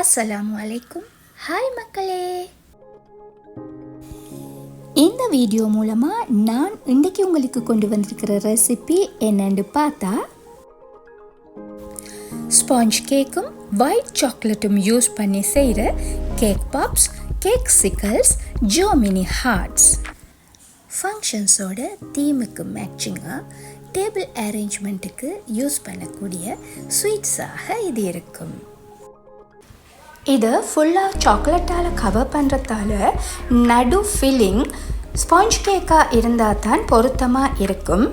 அஸ்ஸலாமு அலைக்கும். ஹாய் மக்களே, இந்த வீடியோ மூலமாக நான் இன்றைக்கி உங்களுக்கு கொண்டு வந்திருக்கிற ரெசிபி என்னென்னு பார்த்தா, ஸ்பாஞ்ச் கேக்கும் ஒயிட் சாக்லேட்டும் யூஸ் பண்ணி செய்கிற கேக் பாப்ஸ், கேக் சிக்கல்ஸ், ஜியோமினி ஹார்ட்ஸ். ஃபங்க்ஷன்ஸோட தீமுக்கு மேட்சிங்காக டேபிள் அரேஞ்ச்மெண்ட்டுக்கு யூஸ் பண்ணக்கூடிய ஸ்வீட்ஸாக இது இருக்கும். இதை ஃபுல்லாக சாக்லேட்டால் கவர் பண்ணுறதால நடு ஃபில்லிங் ஸ்பாஞ்ச் கேக்காக இருந்தால் தான் பொருத்தமாக இருக்கும்.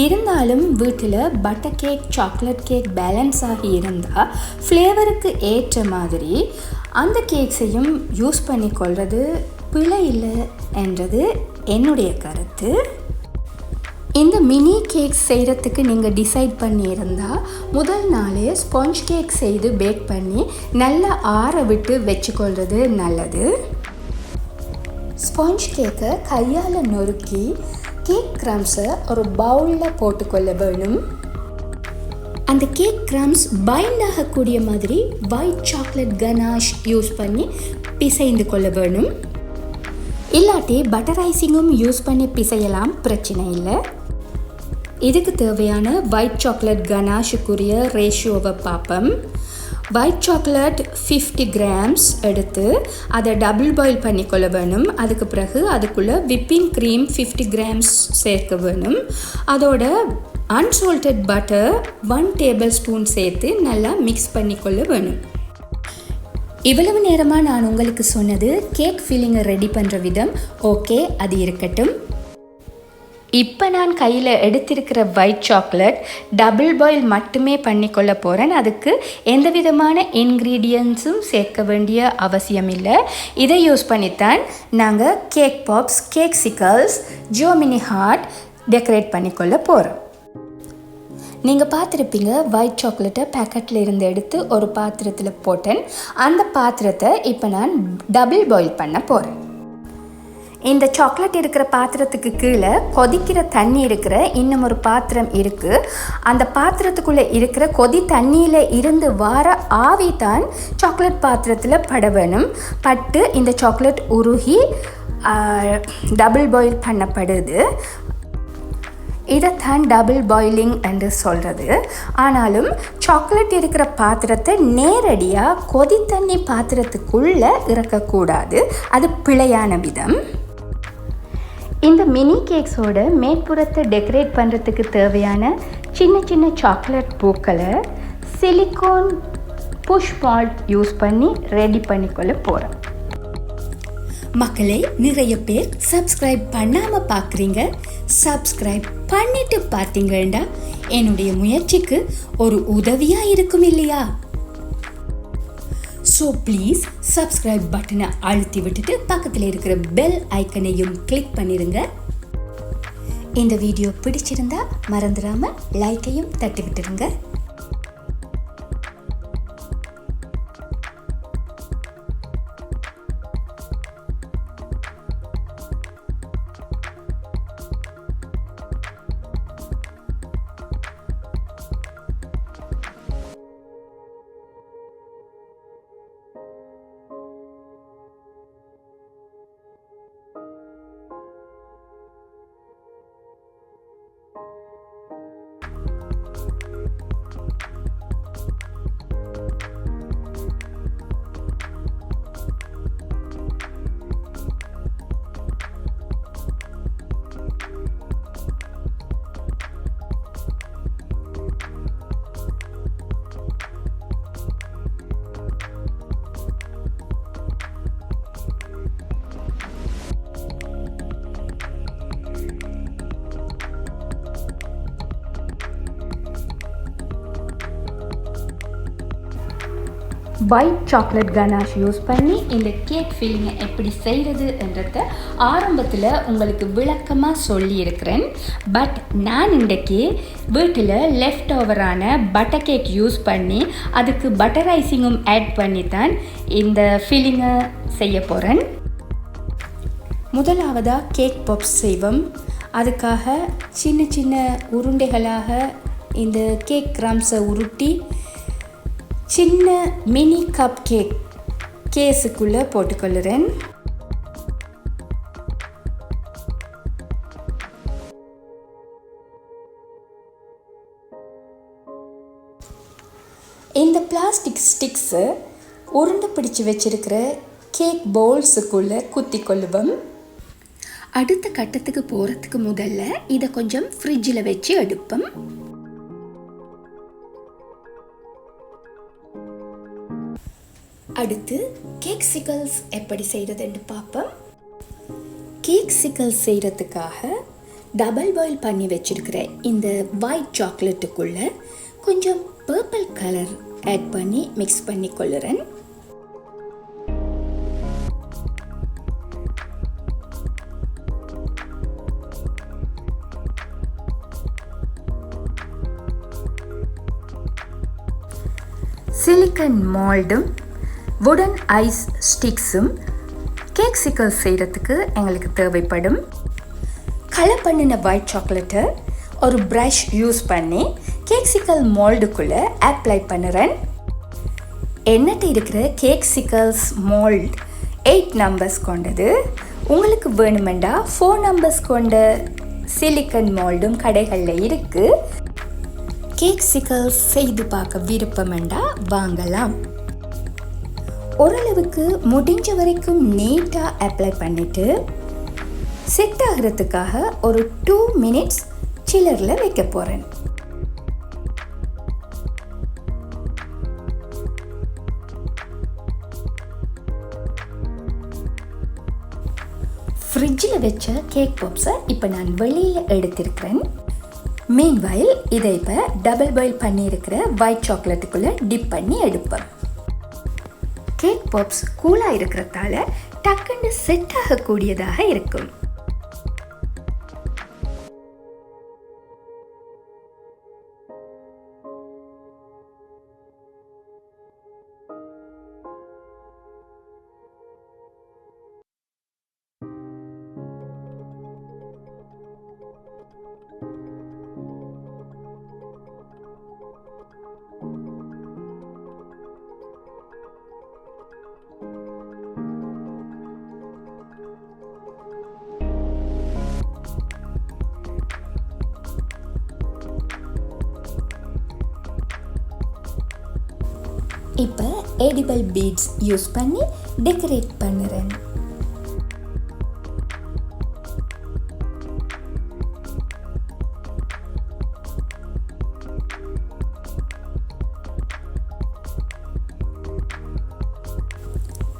இருந்தாலும் வீட்டில் butter cake, chocolate cake balance ஆகி இருந்தால் ஃப்ளேவருக்கு ஏற்ற மாதிரி அந்த கேக்ஸையும் யூஸ் பண்ணிக்கொள்வது பிழை இல்லை என்றது என்னுடைய கருத்து. இந்த மினி கேக் செய்கிறதுக்கு நீங்கள் டிசைட் பண்ணியிருந்தால் முதல் நாளே ஸ்பாஞ்ச் கேக் செய்து பேக் பண்ணி நல்லா ஆற விட்டு வச்சுக்கொள்வது நல்லது. ஸ்பாஞ்ச் கேக்கை கையால் நொறுக்கி கேக் க்ரம்ஸை ஒரு பவுலில் போட்டுக்கொள்ள வேணும். அந்த கேக் க்ரம்ஸ் பைண்ட் ஆகக்கூடிய மாதிரி ஒயிட் சாக்லேட் கனாஷ் யூஸ் பண்ணி பிசைந்து கொள்ள வேணும். இல்லாட்டி பட்டர் ஐசிங்கும் யூஸ் பண்ணி பிசையலாம், பிரச்சனை இல்லை. இதுக்கு தேவையான ஒயிட் சாக்லேட் கனாஷுக்குரிய ரேஷியோவை பார்ப்போம். ஒயிட் சாக்லேட் 50 கிராம்ஸ் எடுத்து அதை டபுள் பாயில் பண்ணிக்கொள்ள வேணும். அதுக்கு பிறகு அதுக்குள்ளே விப்பிங் க்ரீம் 50 கிராம்ஸ் சேர்க்க வேணும். அதோட அன்சால்டட் பட்டர் 1 டேபிள் ஸ்பூன் சேர்த்து நல்லா மிக்ஸ் பண்ணிக்கொள்ள வேணும். இவ்வளவு நேரமாக நான் உங்களுக்கு சொன்னது கேக் ஃபில்லிங்கை ரெடி பண்ணுற விதம். ஓகே, அது இருக்கட்டும். இப்போ நான் கையில் எடுத்திருக்கிற ஒயிட் சாக்லேட் டபுள் பாயில் மட்டுமே பண்ணிக்கொள்ள போகிறேன். அதுக்கு எந்த விதமான இன்க்ரீடியன்ஸும் சேர்க்க வேண்டிய அவசியம் இல்லை. இதை யூஸ் பண்ணித்தான் நாங்கள் கேக் பாப்ஸ், கேக் சிக்கல்ஸ், ஜியோமினி ஹார்ட் டெக்கரேட் பண்ணிக்கொள்ள போகிறோம். நீங்கள் பார்த்துருப்பீங்க, ஒயிட் சாக்லேட்டை பேக்கெட்டில் இருந்து எடுத்து ஒரு பாத்திரத்தில் போட்டேன். அந்த பாத்திரத்தை இப்போ நான் டபுள் பாயில் பண்ண போகிறேன். இந்த சாக்லேட் இருக்கிற பாத்திரத்துக்கு கீழே கொதிக்கிற தண்ணி இருக்கிற இன்னும் ஒரு பாத்திரம் இருக்குது. அந்த பாத்திரத்துக்குள்ளே இருக்கிற கொதி தண்ணியில் இருந்து வர ஆவி தான் சாக்லேட் பாத்திரத்தில் பட வேணும். பட்டு இந்த சாக்லேட் உருகி டபுள் பாயில் பண்ணப்படுது. இதைத்தான் டபுள் பாயிலிங் என்று சொல்கிறது. ஆனாலும் சாக்லேட் இருக்கிற பாத்திரத்தை நேரடியாக கொதி தண்ணி பாத்திரத்துக்குள்ளே இறக்கக்கூடாது, அது பிழையான விதம். இந்த மினி கேக்ஸோட மேற்புறத்தை டெக்கரேட் பண்ணுறதுக்கு தேவையான சின்ன சின்ன சாக்லேட் பூக்களை சிலிக்கான் புஷ் பால்ட் யூஸ் பண்ணி ரெடி பண்ணிக்கொள்ள போகிறோம். மக்களே, நிறைய பேர் சப்ஸ்கிரைப் பண்ணாமல் பார்க்குறீங்க. சப்ஸ்கிரைப் பண்ணிட்டு பார்த்தீங்கன்னா என்னுடைய முயற்சிக்கு ஒரு உதவியாக இருக்கும் இல்லையா? ஸோ ப்ளீஸ் சப்ஸ்கிரைப் பட்டனை அழுத்தி விட்டுட்டு பக்கத்தில் இருக்கிற பெல் ஐக்கனையும் கிளிக் பண்ணிடுங்க. இந்த வீடியோ பிடிச்சிருந்தா மறந்துடாமல் லைக்கையும் தட்டி விட்டுருங்க. ஒயிட் சாக்லேட் கனாஷ் யூஸ் பண்ணி இந்த கேக் ஃபில்லிங்கை எப்படி செய்கிறது என்றதை ஆரம்பத்தில் உங்களுக்கு விளக்கமாக சொல்லியிருக்கிறேன். பட் நான் இன்றைக்கி வீட்டில் லெஃப்ட் ஓவரான பட்டர் கேக் யூஸ் பண்ணி அதுக்கு பட்டர் ஐசிங்கும் ஆட் பண்ணி தான் இந்த ஃபில்லிங்கை செய்ய போகிறேன். முதலாவதாக கேக் பாப்ஸ் செய்வோம். அதுக்காக சின்ன சின்ன உருண்டைகளாக இந்த கேக் கிராம்ஸை உருட்டி சின்ன மினி கப் கேக் கேஸுக்குள்ளே போட்டுக்கொள்ளுறேன். இந்த பிளாஸ்டிக் ஸ்டிக்ஸு உருண்டை பிடிச்சு வச்சிருக்கிற கேக் பவுல்ஸுக்குள்ளே குத்தி கொள்ளுவோம். அடுத்த கட்டத்துக்கு போகிறதுக்கு முதல்ல இதை கொஞ்சம் ஃப்ரிட்ஜில் வச்சு எடுப்போம். அடுத்து கேக் சிக்கல்ஸ் எப்படி செய்கிறதுன்னு பார்ப்போம். கேக் சிக்கல்ஸ் செய்கிறதுக்காக டபுள் பாயில் பண்ணி வச்சிருக்கிற இந்த ஒயிட் சாக்லேட்டுக்குள்ளே கொஞ்சம் பர்பிள் கலர் ஆட் பண்ணி மிக்ஸ் பண்ணி கொள்ளுறேன். சிலிக்கன் மால்டும் வுடன் ஐஸ் ஸ்டிக்ஸும் கேக் சிக்கல்ஸ் செய்கிறதுக்கு எங்களுக்கு தேவைப்படும். கலர் பண்ணின ஒயிட் சாக்லேட்டை ஒரு ப்ரஷ் யூஸ் பண்ணி கேக் சிக்கல் மோல்டுக்குள்ளே அப்ளை பண்ணுறேன். என்கிட்ட இருக்கிற கேக் சிக்கல்ஸ் மோல்ட் 8 நம்பர்ஸ் கொண்டது. உங்களுக்கு வேணுமெண்டா 4 நம்பர்ஸ் கொண்ட சிலிக்கன் மோல்டும் கடைகளில் இருக்குது. கேக் சிக்கல்ஸ் செய்து பார்க்க விருப்பமெண்டா வாங்கலாம். ஓரளவுக்கு முடிஞ்ச வரைக்கும் நீட்டாக அப்ளை பண்ணிவிட்டு செட் ஆகிறதுக்காக ஒரு 2 மினிட்ஸ் சில்லரில் வைக்க போகிறேன். ஃப்ரிட்ஜில் வச்ச கேக் பாப்ஸை இப்போ நான் வெளியில் எடுத்திருக்கிறேன். மீன்வைல் இதை இப்போ டபுள் பாயில் பண்ணியிருக்கிற ஒயிட் சாக்லேட்டுக்குள்ளே டிப் பண்ணி எடுப்பேன். கேக் பாப்ஸ் கூலாக இருக்கிறதால டக்குன்னு செட் ஆகக்கூடியதாக இருக்கும். இப்போ எடிபிள் பீட்ஸ் யூஸ் பண்ணி டெக்கரேட் பண்ணுறேன்.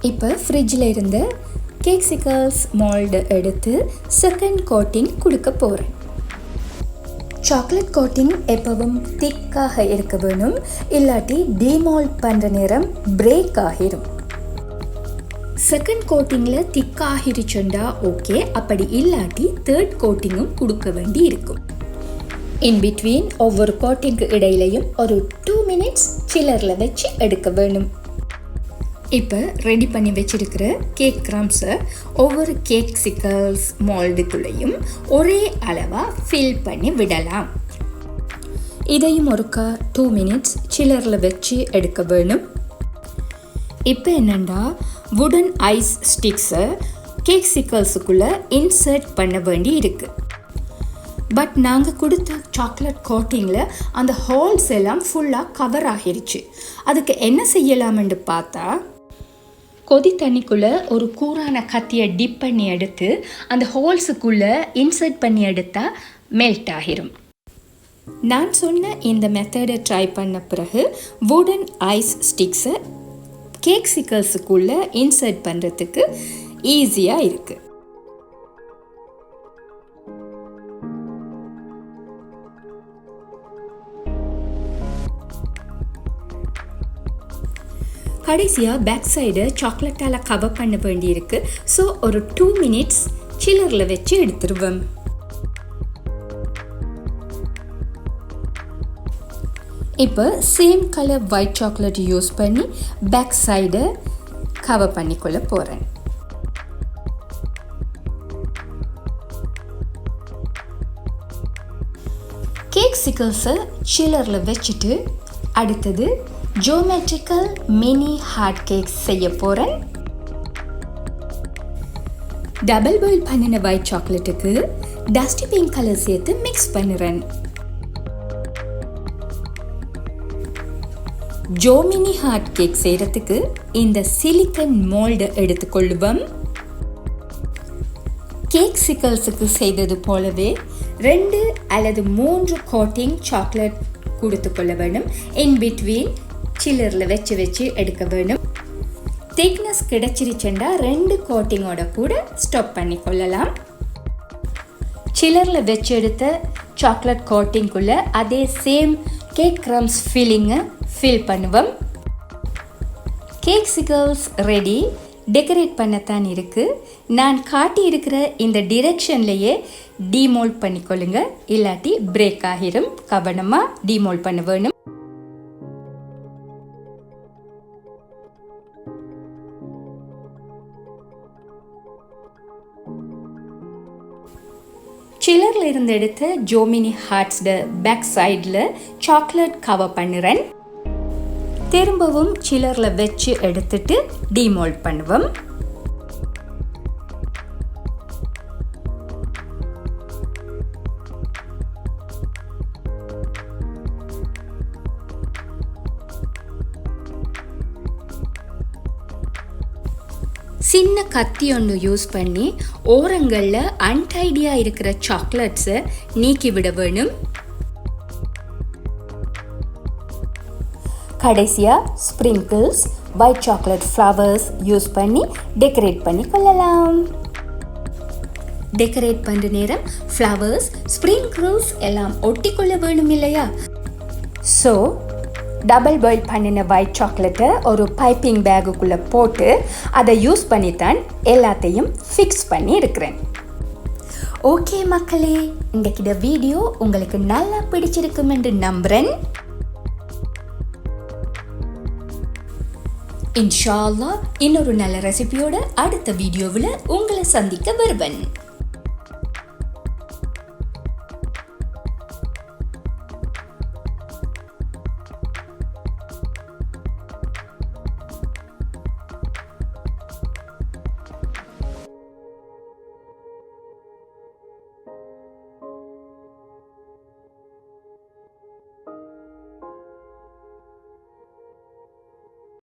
இப்போ ஃப்ரிட்ஜில் இருந்த கேக் சிக்கல்ஸ் மோல்டு எடுத்து செகண்ட் கோட்டிங் கொடுக்க போகிறேன். சாக்லேட் கோட்டிங் எப்பவும் திக்காக இருக்க வேணும், இல்லாட்டி டிமால்ட் பண்ணுற நேரம் பிரேக் ஆகிரும். செகண்ட் கோட்டிங்கில் திக்காகிருச்சுண்டா ஓகே, அப்படி இல்லாட்டி தேர்ட் கோட்டிங்கும் கொடுக்க வேண்டி இருக்கும். இன் பிட்வீன் ஒவ்வொரு கோட்டிங்கு இடையிலையும் ஒரு 2 மினிட்ஸ் சில்லரில் வச்சு எடுக்க வேணும். இப்போ ரெடி பண்ணி வச்சிருக்கிற கேக் கிரம்ஸை ஒவ்வொரு கேக் சிக்கல்ஸ் மோல்டுக்குள்ளேயும் ஒரே அளவாக ஃபில் பண்ணி விடலாம். இதையும் ஒருக்கா 2 மினிட்ஸ் சில்லரில் வச்சு எடுக்க வேணும். இப்போ என்னென்னா வுடன் ஐஸ் ஸ்டிக்ஸை கேக் சிக்கல்ஸுக்குள்ளே இன்சர்ட் பண்ண வேண்டி இருக்குது. பட் நாங்கள் கொடுத்த சாக்லேட் கோட்டிங்கில் அந்த ஹோல்ஸ் எல்லாம் ஃபுல்லாக கவர் ஆகிருச்சு. அதுக்கு என்ன செய்யலாம்னு பார்த்தா, கொதி தண்ணிக்குள்ளே ஒரு கூரான கத்தியை டிப் பண்ணி எடுத்து அந்த ஹோல்ஸுக்குள்ளே இன்சர்ட் பண்ணி எடுத்தால் மெல்ட் ஆகிரும். நான் சொன்ன இந்த மெத்தடை ட்ரை பண்ண பிறகு வுடன் ஐஸ் ஸ்டிக்ஸை கேக் சிக்கல்ஸுக்குள்ளே இன்சர்ட் பண்ணுறதுக்கு ஈஸியாக இருக்குது. கடைசியாக பேக் சைடு சாக்லேட்டால் கவர் பண்ண வேண்டியிருக்கு. ஸோ ஒரு 2 மினிட்ஸ் சில்லரில் வச்சு எடுத்துருவேன். இப்போ same colour white chocolate use பண்ணி பேக் சைடை கவர் பண்ணிக்கொள்ள போகிறேன். கேக் சிக்கல்ஸை சில்லரில் வச்சுட்டு அடுத்தது ஜியோமெட்ரிக்கல் மினி ஹார்ட் கேக் செய்ய போகிறேன். டபுள் பாயில் பண்ணின ஒயிட் சாக்லேட்டுக்கு டஸ்டி பிங்க் கலர் சேர்த்து மிக்ஸ் பண்ணுறேன். ஜோ மினி ஹார்ட் கேக் செய்கிறதுக்கு இந்த சிலிக்கன் மோல்டு எடுத்துக்கொள்ளுவோம். கேக் சிக்கல்ஸுக்கு செய்தது போலவே 2 அல்லது 3 கோட்டிங் சாக்லேட் கொடுத்து கொள்ள வேண்டும். இன் பிட்வீன் சில்லரில் வச்சு எடுக்க வேண்டும். திக்னஸ் கிடைச்சிருச்சுண்டா 2 கோட்டிங்கோட கூட ஸ்டாப் பண்ணி கொள்ளலாம். சில்லரில் வச்சு எடுத்த சாக்லேட் கோட்டிங்குள்ளே அதே சேம் கேக் க்ரம்ஸ் ஃபில்லிங்கை ஃபில் பண்ணுவோம். Cakesicles ready. டெக்கரேட் பண்ணத்தான் இருக்குது. நான் காட்டி இருக்கிற இந்த டிரெக்ஷன்லேயே டீமோல்ட் பண்ணிக்கொள்ளுங்க, இல்லாட்டி பிரேக் ஆகிரும். கவனமாக டீமோல்ட் பண்ண வேணும். சில்லரில் இருந்து எடுத்த ஜோமினி ஹார்ட்ஸ்ட பேக் சைடில் சாக்லேட் கவர் பண்ணுறேன். திரும்பவும் சில்லரில் வச்சு எடுத்துட்டு டீமோல்ட் பண்ணுவோம். சின்ன கத்தி ஒன்று யூஸ் பண்ணி ஓரங்களில் அன்டைடியாக இருக்கிற சாக்லேட்ஸை நீக்கி விட வேணும். கடைசியாக sprinkles white chocolate flowers use பண்ணி டெக்கரேட் பண்ணி கொள்ளலாம். டெக்கரேட் பண்ணுற நேரம் ஃப்ளவர்ஸ் ஸ்ப்ரிங்கிள்ஸ் எல்லாம் ஒட்டிக்கொள்ள வேணும் இல்லையா? ஸோ டபுள் பாயில் பண்ணின ஒயிட் சாக்லேட்டை ஒரு பைப்பிங் பேகுக்குள்ளே போட்டு அதை யூஸ் பண்ணித்தான் எல்லாத்தையும் ஃபிக்ஸ் பண்ணி இருக்கிறேன். ஓகே மக்களே, இன்றைக்கு வீடியோ உங்களுக்கு நல்லா பிடிச்சிருக்கும் என்று நம்புகிறேன். இன்ஷா அல்லாஹ் இன்னொரு நல்ல ரெசிபியோட அடுத்த வீடியோவில் உங்களை சந்திக்க வருவேன்.